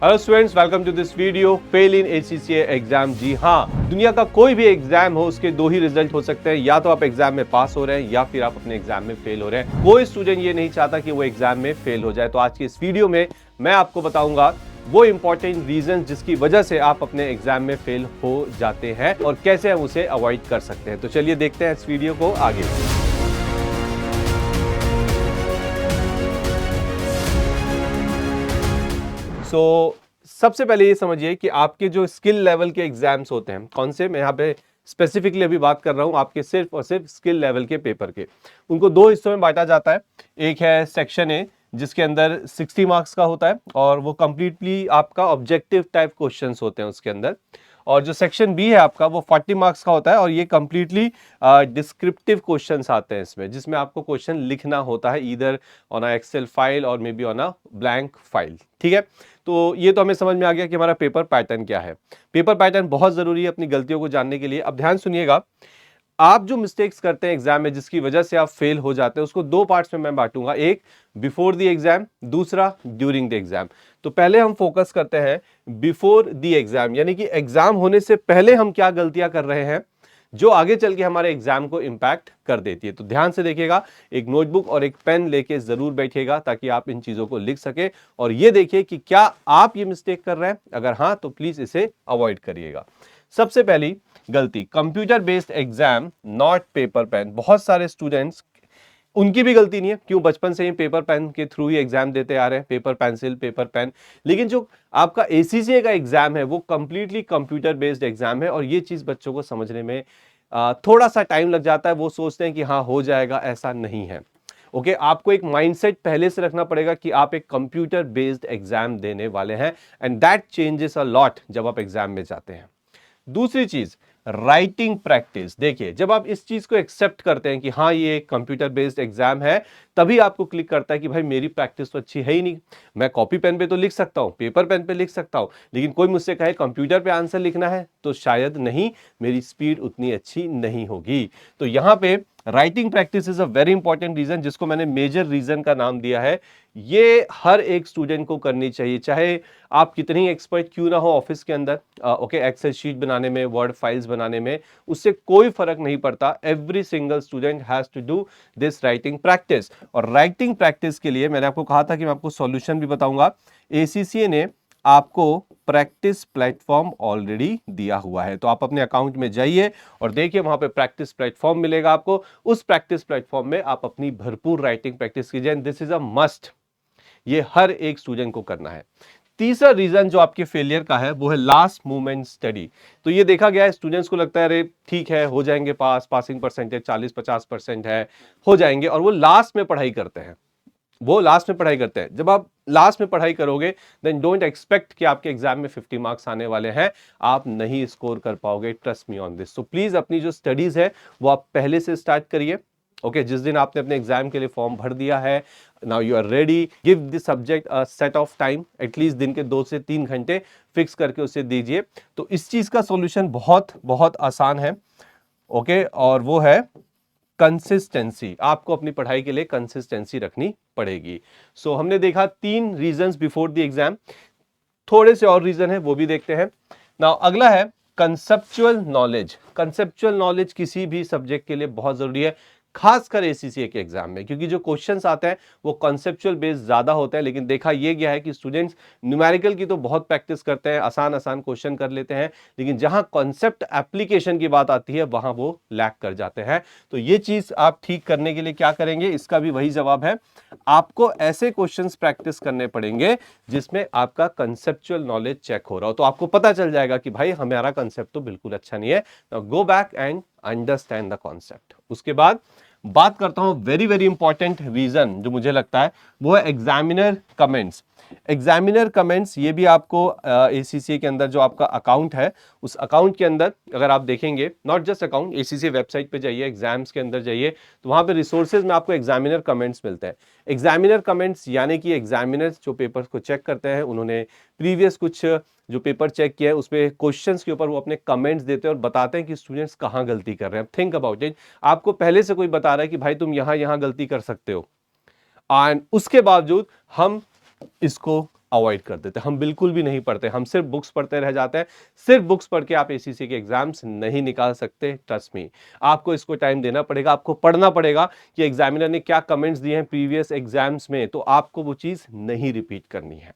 Hello students, welcome to this video fail in ACCA exam. जी हाँ, दुनिया का कोई भी एग्जाम हो उसके दो ही रिजल्ट हो सकते हैं, या तो आप एग्जाम में पास हो रहे हैं या फिर आप अपने एग्जाम में फेल हो रहे हैं। कोई स्टूडेंट ये नहीं चाहता कि वो एग्जाम में फेल हो जाए। तो आज की इस वीडियो में मैं आपको बताऊंगा वो इंपॉर्टेंट रीजन जिसकी वजह से आप अपने एग्जाम में फेल हो जाते हैं और कैसे हम उसे अवॉइड कर सकते हैं। तो चलिए देखते हैं इस वीडियो को आगे। सबसे पहले ये समझिए कि आपके जो स्किल लेवल के एग्जाम्स होते हैं, कौन से, मैं यहाँ पे स्पेसिफिकली अभी बात कर रहा हूँ आपके सिर्फ और सिर्फ स्किल लेवल के पेपर के। उनको दो हिस्सों में बांटा जाता है। एक है सेक्शन ए जिसके अंदर 60 मार्क्स का होता है और वो कंप्लीटली आपका ऑब्जेक्टिव टाइप क्वेश्चंस होते हैं उसके अंदर। और जो सेक्शन बी है आपका वो 40 मार्क्स का होता है और ये कंप्लीटली डिस्क्रिप्टिव क्वेश्चंस आते हैं इसमें, जिसमें आपको क्वेश्चन लिखना होता है either on a excel file और maybe on a blank file. ठीक है, तो ये तो हमें समझ में आ गया कि हमारा पेपर पैटर्न क्या है। पेपर पैटर्न बहुत जरूरी है अपनी गलतियों को जानने के लिए। अब ध्यान सुनिएगा, आप जो मिस्टेक्स करते हैं एग्जाम में जिसकी वजह से आप फेल हो जाते हैं उसको दो पार्ट्स में मैं बांटूंगा, एक बिफोर द एग्जाम, दूसरा ड्यूरिंग द एग्जाम। तो पहले हम फोकस करते हैं बिफोर द एग्जाम, यानी कि एग्जाम होने से पहले हम क्या गलतियां कर रहे हैं जो आगे चल के हमारे एग्जाम को इंपैक्ट कर देती है। तो ध्यान से देखिएगा, एक नोटबुक और एक पेन लेके जरूर बैठिएगा ताकि आप इन चीजों को लिख सके और ये देखिए कि क्या आप ये मिस्टेक कर रहे हैं। अगर हाँ तो प्लीज इसे अवॉइड करिएगा। सबसे पहली गलती, computer based exam not paper pen. बहुत सारे स्टूडेंट्स, उनकी भी गलती नहीं है, क्यों, बचपन से ही पेपर पेन के थ्रू ही एग्जाम देते आ रहे हैं, पेपर पेंसिल पेपर पेन। लेकिन जो आपका ACCA का एग्जाम है वो कंप्लीटली कंप्यूटर बेस्ड एग्जाम है और ये चीज बच्चों को समझने में थोड़ा सा टाइम लग जाता है। वो सोचते हैं कि हाँ हो जाएगा, ऐसा नहीं है। ओके, आपको एक माइंडसेट पहले से रखना पड़ेगा कि आप एक कंप्यूटर बेस्ड एग्जाम देने वाले हैं and that changes a lot जब आप एग्जाम में जाते हैं। दूसरी चीज, राइटिंग प्रैक्टिस। देखिए, जब आप इस चीज को एक्सेप्ट करते हैं कि हाँ ये कंप्यूटर बेस्ड एग्जाम है, तभी आपको क्लिक करता है कि भाई मेरी प्रैक्टिस तो अच्छी है ही नहीं। मैं कॉपी पेन पे तो लिख सकता हूं, पेपर पेन पे लिख सकता हूं, लेकिन कोई मुझसे कहे कंप्यूटर पे आंसर लिखना है तो शायद नहीं, मेरी स्पीड उतनी अच्छी नहीं होगी। तो यहां पे writing practice is a very important reason, जिसको मैंने मेजर रीजन का नाम दिया है। ये हर एक स्टूडेंट को करनी चाहिए, चाहे आप कितनी एक्सपर्ट क्यों ना हो ऑफिस के अंदर। ओके, एक्सेल शीट बनाने में, वर्ड फाइल्स बनाने में, उससे कोई फर्क नहीं पड़ता। Every single student has to do this writing practice. और राइटिंग प्रैक्टिस के लिए मैंने आपको कहा था कि मैं आपको सॉल्यूशन भी बताऊंगा। ACCA ने आपको प्रैक्टिस प्लेटफॉर्म ऑलरेडी दिया हुआ है, तो आप अपने अकाउंट में जाइए और देखिए, वहां पे प्रैक्टिस प्लेटफॉर्म मिलेगा आपको। उस प्रैक्टिस प्लेटफॉर्म में आप अपनी भरपूर राइटिंग प्रैक्टिस कीजिए। दिस इज अ मस्ट, ये हर एक स्टूडेंट को करना है। तीसरा रीजन जो आपके फेलियर का है वो है लास्ट मोमेंट स्टडी। तो ये देखा गया है, स्टूडेंट्स को लगता है अरे ठीक है हो जाएंगे पास, पासिंग परसेंटेज 40-50% है, हो जाएंगे, और वो लास्ट में पढ़ाई करते हैं। वो लास्ट में पढ़ाई करते हैं। जब आप लास्ट में पढ़ाई करोगे देन डोंट एक्सपेक्ट कि आपके एग्जाम में 50 मार्क्स आने वाले हैं। आप नहीं स्कोर कर पाओगे, ट्रस्ट मी ऑन दिस। तो प्लीज अपनी जो स्टडीज है वो आप पहले से स्टार्ट करिए। ओके, जिस दिन आपने अपने एग्जाम के लिए फॉर्म भर दिया है, now you are ready, give this subject a set of time, at least दिन के 2 से 3 घंटे फिक्स करके उसे दीजिए। तो इस चीज का सॉल्यूशन बहुत बहुत आसान है। ओके, और वो है कंसिस्टेंसी। आपको अपनी पढ़ाई के लिए कंसिस्टेंसी रखनी पड़ेगी। हमने देखा 3 रीजंस बिफोर द एग्जाम, थोड़े से और रीजन है वो भी देखते हैं। नाउ अगला है कंसेप्चुअल नॉलेज। कंसेप्चुअल नॉलेज किसी भी सब्जेक्ट के लिए बहुत जरूरी है, खासकर ACCA के एग्जाम में, क्योंकि जो क्वेश्चंस आते हैं वो कॉन्सेप्चुअल बेस्ड ज्यादा होते हैं। लेकिन देखा ये गया है कि स्टूडेंट्स न्यूमेरिकल की तो बहुत प्रैक्टिस करते हैं, आसान आसान क्वेश्चन कर लेते हैं, लेकिन जहां कॉन्सेप्ट एप्लीकेशन की बात आती है वहां वो लैक कर जाते हैं। तो ये चीज आप ठीक करने के लिए क्या करेंगे, इसका भी वही जवाब है, आपको ऐसे क्वेश्चंस प्रैक्टिस करने पड़ेंगे जिसमें आपका कंसेप्चुअल नॉलेज चेक हो रहा हो। तो आपको पता चल जाएगा कि भाई हमारा कंसेप्ट तो बिल्कुल अच्छा नहीं है। Go back and understand the concept. उसके बाद बात करता हूं वेरी वेरी इंपॉर्टेंट रीजन जो मुझे लगता है, वो है एग्जामिनर कमेंट्स। एग्जामिनर कमेंट्स, ये भी आपको ACCA के अंदर जो आपका अकाउंट है उस अकाउंट के अंदर अगर आप देखेंगे, not just account, ACCA website पे जाइए, एग्जाम्स के अंदर जाइए, तो वहां पे रिसोर्सेज में आपको एग्जामिनर कमेंट्स मिलते हैं। एग्जामिनर कमेंट्स यानी कि एग्जामिनर्स जो पेपर को चेक करते हैं, उन्होंने प्रीवियस कुछ जो पेपर चेक किया है उसपे क्वेश्चंस के ऊपर वो अपने कमेंट्स देते हैं और बताते हैं कि स्टूडेंट्स कहां गलती कर रहे हैं। थिंक अबाउट इट, आपको पहले से कोई बता रहा है कि भाई तुम यहां यहां गलती कर सकते हो, एंड उसके बावजूद हम इसको अवॉइड कर देते हैं, हम बिल्कुल भी नहीं पढ़ते, हम सिर्फ बुक्स पढ़ते रह जाते हैं। सिर्फ बुक्स पढ़ के आप एसीसी के एग्जाम्स नहीं निकाल सकते, ट्रस्ट मी। आपको इसको टाइम देना पड़ेगा, आपको पढ़ना पड़ेगा कि एग्जामिनर ने क्या कमेंट्स दिए हैं प्रीवियस एग्जाम्स में, तो आपको वो चीज नहीं रिपीट करनी है।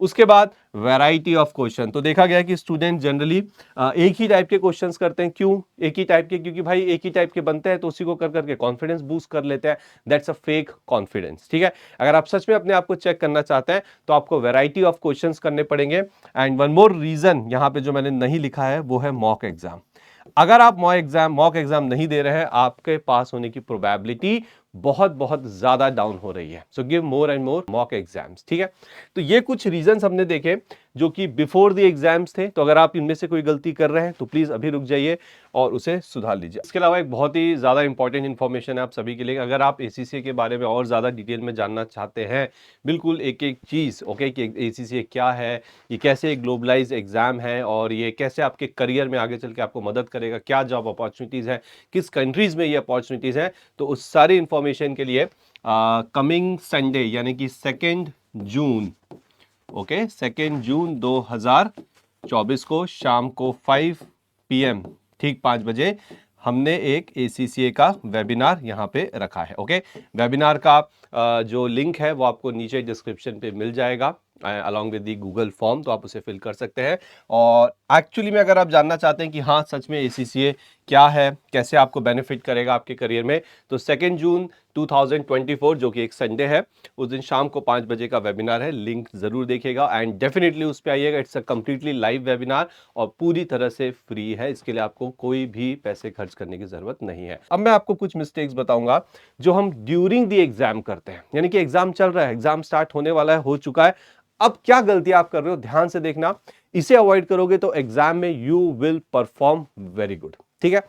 उसके बाद वैरायटी ऑफ क्वेश्चन, तो देखा गया कि स्टूडेंट जनरली एक ही टाइप के क्वेश्चंस करते हैं। क्यों एक ही टाइप के? क्योंकि भाई एक ही टाइप के बनते हैं तो उसी को कर करके कॉन्फिडेंस बूस्ट कर लेते हैं। दैट्स अ फेक कॉन्फिडेंस, ठीक है। अगर आप सच में अपने आप को चेक करना चाहते हैं तो आपको वैरायटी ऑफ क्वेश्चंस करने पड़ेंगे। एंड वन मोर रीजन यहां पे जो मैंने नहीं लिखा है वो है मॉक एग्जाम। अगर आप मॉक एग्जाम नहीं दे रहे हैं, आपके पास होने की प्रोबेबिलिटी बहुत बहुत ज्यादा डाउन हो रही है। So give more and more mock exams, ठीक है। तो ये कुछ रीजंस हमने देखे जो कि बिफोर द एग्जाम्स थे। तो अगर आप इनमें से कोई गलती कर रहे हैं तो प्लीज अभी रुक जाइए और उसे सुधार लीजिए। इसके अलावा एक बहुत ही ज्यादा इंपॉर्टेंट इन्फॉर्मेशन है आप सभी के लिए। अगर आप एसीसी के बारे में और ज्यादा डिटेल में जानना चाहते हैं, बिल्कुल एक एक चीज, ओके, कि एसीसी क्या है, ये कैसे एक ग्लोबलाइज एग्जाम है और ये कैसे आपके करियर में आगे चल के आपको मदद करेगा, क्या जॉब अपॉर्चुनिटीज है, किस कंट्रीज में ये अपॉर्चुनिटीज है, तो उस सारी इंफॉर्मेशन के लिए कमिंग संडे यानी कि 2 जून, ओके, 2 जून 2024 को शाम को 5 PM, ठीक 5 बजे हमने एक ACCA का वेबिनार यहाँ पे रखा है। ओके, वेबिनार का जो लिंक है वो आपको नीचे डिस्क्रिप्शन पे मिल जाएगा along with the Google form, तो आप उसे फिल कर सकते हैं। और एक्चुअली में अगर आप जानना चाहते हैं कि हाँ सच में ACCA क्या है, कैसे आपको बेनिफिट करेगा आपके करियर में, तो 2 जून 2024 जो कि एक संडे है, उस दिन शाम को 5 बजे का वेबिनार है। लिंक जरूर देखिएगा एंड डेफिनेटली उस पर आइएगा। It's a completely live webinar और पूरी तरह से फ्री है। इसके लिए आपको कोई भी पैसे खर्च करने की जरूरत नहीं है। अब मैं आपको कुछ मिस्टेक्स बताऊंगा जो हम ड्यूरिंग द एग्जाम करते हैं, यानी कि एग्जाम चल रहा है, एग्जाम स्टार्ट होने वाला है, हो चुका है, अब क्या गलती आप कर रहे हो, ध्यान से देखना। इसे अवॉइड करोगे तो एग्जाम में you will perform very good, ठीक है।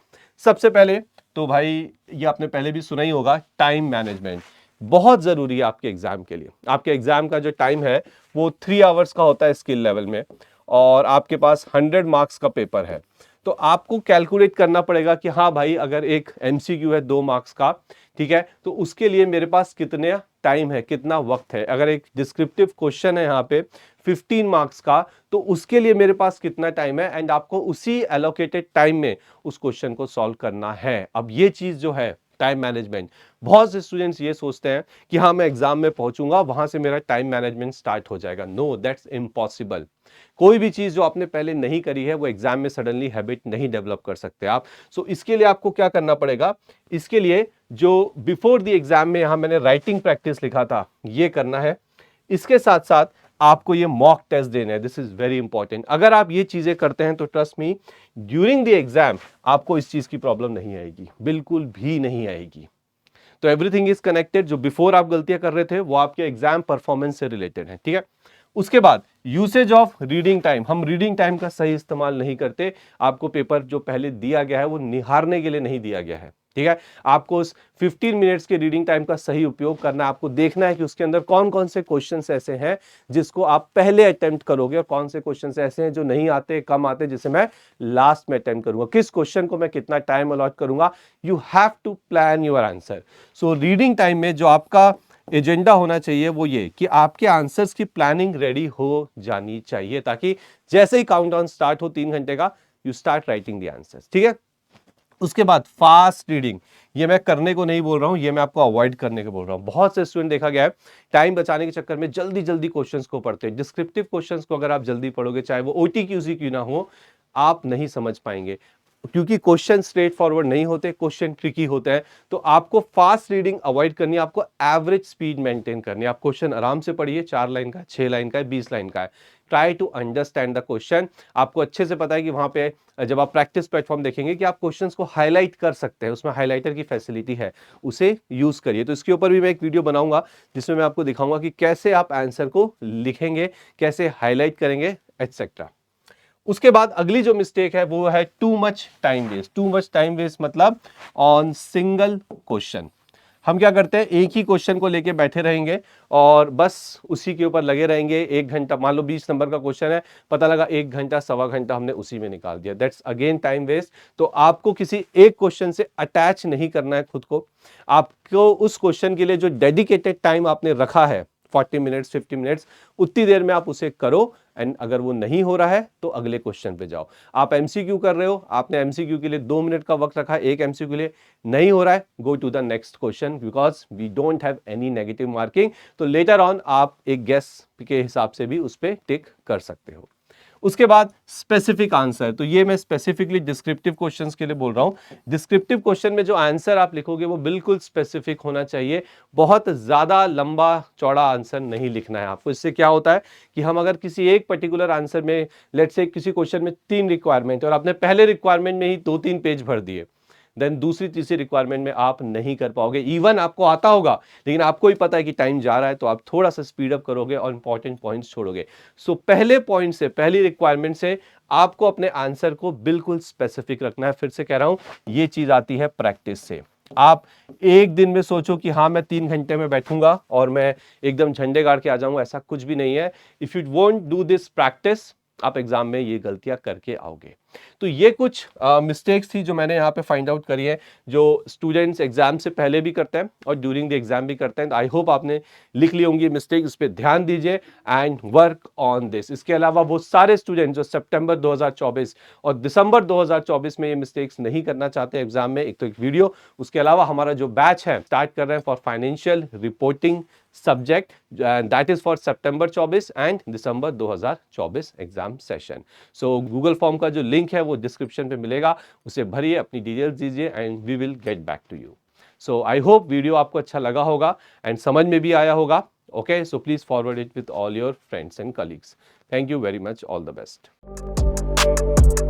सबसे पहले तो भाई ये आपने पहले भी सुना ही होगा, टाइम मैनेजमेंट बहुत जरूरी है आपके एग्जाम के लिए। आपके एग्जाम का जो टाइम है वो 3 आवर्स का होता है स्किल लेवल में, और आपके पास 100 मार्क्स का पेपर है। तो आपको कैलकुलेट करना पड़ेगा कि हाँ भाई अगर एक MCQ है 2 मार्क्स का, ठीक है, तो उसके लिए मेरे पास कितने टाइम है, कितना वक्त है। अगर एक डिस्क्रिप्टिव क्वेश्चन है यहाँ पे 15 मार्क्स का, तो उसके लिए मेरे पास कितना टाइम है, एंड आपको उसी एलोकेटेड टाइम में उस क्वेश्चन को सॉल्व करना है। अब ये चीज जो है टाइम मैनेजमेंट, बहुत से स्टूडेंट्स ये सोचते हैं कि हाँ मैं एग्जाम में पहुंचूंगा वहां से मेरा टाइम मैनेजमेंट स्टार्ट हो जाएगा। No, that's impossible. कोई भी चीज जो आपने पहले नहीं करी है वो एग्जाम में सडनली हैबिट नहीं डेवलप कर सकते आप। सो इसके लिए आपको क्या करना पड़ेगा, इसके लिए जो बिफोर द एग्जाम में यहां मैंने राइटिंग प्रैक्टिस लिखा था ये करना है। इसके साथ साथ आपको ये मॉक टेस्ट देना है, दिस इज वेरी इंपॉर्टेंट। अगर आप ये चीजें करते हैं तो trust me during the exam आपको इस चीज की प्रॉब्लम नहीं आएगी, बिल्कुल भी नहीं आएगी। तो एवरीथिंग इज कनेक्टेड। जो बिफोर आप गलतियां कर रहे थे वो आपके एग्जाम परफॉर्मेंस से रिलेटेड है, ठीक है। उसके बाद यूसेज ऑफ रीडिंग टाइम, हम रीडिंग टाइम का सही इस्तेमाल नहीं करते। आपको पेपर जो पहले दिया गया है वो निहारने के लिए नहीं दिया गया है, ठीक है। आपको उस 15 मिनट्स के रीडिंग टाइम का सही उपयोग करना है। आपको देखना है कि उसके अंदर कौन कौन से क्वेश्चंस ऐसे हैं जिसको आप पहले अटेम्प्ट करोगे और कौन से क्वेश्चंस ऐसे हैं जो नहीं आते, कम आते, जिसे मैं लास्ट में अटेम्प्ट करूंगा। किस क्वेश्चन को मैं कितना टाइम अलॉट करूंगा, you have to plan your answer. So reading time में जो आपका एजेंडा होना चाहिए वो ये कि आपके आंसर्स की प्लानिंग रेडी हो जानी चाहिए, ताकि जैसे ही काउंटडाउन स्टार्ट हो 3 घंटे का, you start writing the answers, ठीक है। उसके बाद फास्ट रीडिंग, ये मैं करने को नहीं बोल रहा हूं, ये मैं आपको अवॉइड करने को बोल रहा हूं। बहुत से स्टूडेंट देखा गया है टाइम बचाने के चक्कर में जल्दी जल्दी क्वेश्चंस को पढ़ते हैं। डिस्क्रिप्टिव क्वेश्चंस को अगर आप जल्दी पढ़ोगे, चाहे वो OTQC क्यों ना हो, आप नहीं समझ पाएंगे, क्योंकि क्वेश्चन स्ट्रेट फॉरवर्ड नहीं होते, क्वेश्चन ट्रिकी होते हैं। तो आपको फास्ट रीडिंग अवॉइड करनी है, आपको एवरेज स्पीड मेंटेन करनी है। आप क्वेश्चन आराम से पढ़िए, 4 लाइन का, 6 लाइन का है, 20 लाइन का है। Try to understand the question. आपको अच्छे से पता है कि वहां पे जब आप प्रैक्टिस प्लेटफॉर्म देखेंगे कि आप क्वेश्चंस को हाईलाइट कर सकते हैं, उसमें हाईलाइटर की फैसिलिटी है, उसे यूज करिए। तो इसके ऊपर भी मैं एक वीडियो बनाऊंगा जिसमें मैं आपको दिखाऊंगा कि कैसे आप आंसर को लिखेंगे, कैसे हाईलाइट करेंगे, एटसेट्रा। उसके बाद अगली जो मिस्टेक है वो है too much time waste. Too much time waste मतलब ऑन सिंगल क्वेश्चन। हम क्या करते हैं, एक ही क्वेश्चन को लेके बैठे रहेंगे और बस उसी के ऊपर लगे रहेंगे 1 घंटा। मान लो 20 नंबर का क्वेश्चन है, पता लगा 1 घंटा, सवा घंटा हमने उसी में निकाल दिया। That's again time waste. तो आपको किसी एक क्वेश्चन से अटैच नहीं करना है खुद को। आपको उस क्वेश्चन के लिए जो डेडिकेटेड टाइम आपने रखा है 40 मिनट्स 50 मिनट्स, उतनी देर में आप उसे करो। एंड अगर वो नहीं हो रहा है तो अगले क्वेश्चन पे जाओ। आप एमसीक्यू कर रहे हो, आपने एमसीक्यू के लिए 2 मिनट का वक्त रखा, एक एमसीक्यू के लिए नहीं हो रहा है, go to the next question, because we don't have any negative marking. तो लेटर ऑन आप एक गेस के हिसाब से भी उस पर टिक कर सकते हो। उसके बाद स्पेसिफिक आंसर, तो ये मैं स्पेसिफिकली डिस्क्रिप्टिव क्वेश्चंस के लिए बोल रहा हूं। डिस्क्रिप्टिव क्वेश्चन में जो आंसर आप लिखोगे वो बिल्कुल स्पेसिफिक होना चाहिए, बहुत ज्यादा लंबा चौड़ा आंसर नहीं लिखना है आपको। इससे क्या होता है कि हम अगर किसी एक पर्टिकुलर आंसर में, लेट्स से किसी क्वेश्चन में 3 रिक्वायरमेंट और आपने पहले रिक्वायरमेंट में ही 2-3 पेज भर दिए, देन दूसरी तीसरी रिक्वायरमेंट में आप नहीं कर पाओगे। इवन आपको आता होगा लेकिन आपको ही पता है कि टाइम जा रहा है, तो आप थोड़ा सा स्पीड अप करोगे और इंपॉर्टेंट पॉइंट्स छोड़ोगे। सो पहले पॉइंट से, पहली रिक्वायरमेंट से आपको अपने आंसर को बिल्कुल स्पेसिफिक रखना है। फिर से कह रहा हूं, ये चीज आती है प्रैक्टिस से। आप एक दिन में सोचो कि हाँ मैं 3 घंटे में बैठूंगा और मैं एकदम झंडे गाड़ के आ जाऊंगा, ऐसा कुछ भी नहीं है। If you won't do this practice, आप एग्जाम में ये गलतियां करके आओगे। तो ये कुछ मिस्टेक्स थी जो मैंने यहाँ पे फाइंड आउट करी है, जो स्टूडेंट्स एग्जाम से पहले भी करते हैं और ड्यूरिंग द एग्जाम भी करते हैं। आई होप आपने लिख ली होंगी मिस्टेक, इस पे ध्यान दीजिए एंड वर्क ऑन दिस। इसके अलावा वो सारे स्टूडेंट जो सितंबर 2024 और दिसंबर 2024 में ये मिस्टेक्स नहीं करना चाहते एग्जाम में, एक तो एक वीडियो, उसके अलावा हमारा जो बैच है स्टार्ट कर रहे हैं for financial reporting subject, that is for September 24 and December 2024 exam session. So Google form का जो लिंक है वो डिस्क्रिप्शन पे मिलेगा, उसे भरिए, अपनी डिटेल्स दीजिए and we will get back to you. So I hope video आपको अच्छा लगा होगा एंड समझ में भी आया होगा। Okay, so please forward it with all your friends and colleagues. Thank you very much, all the best.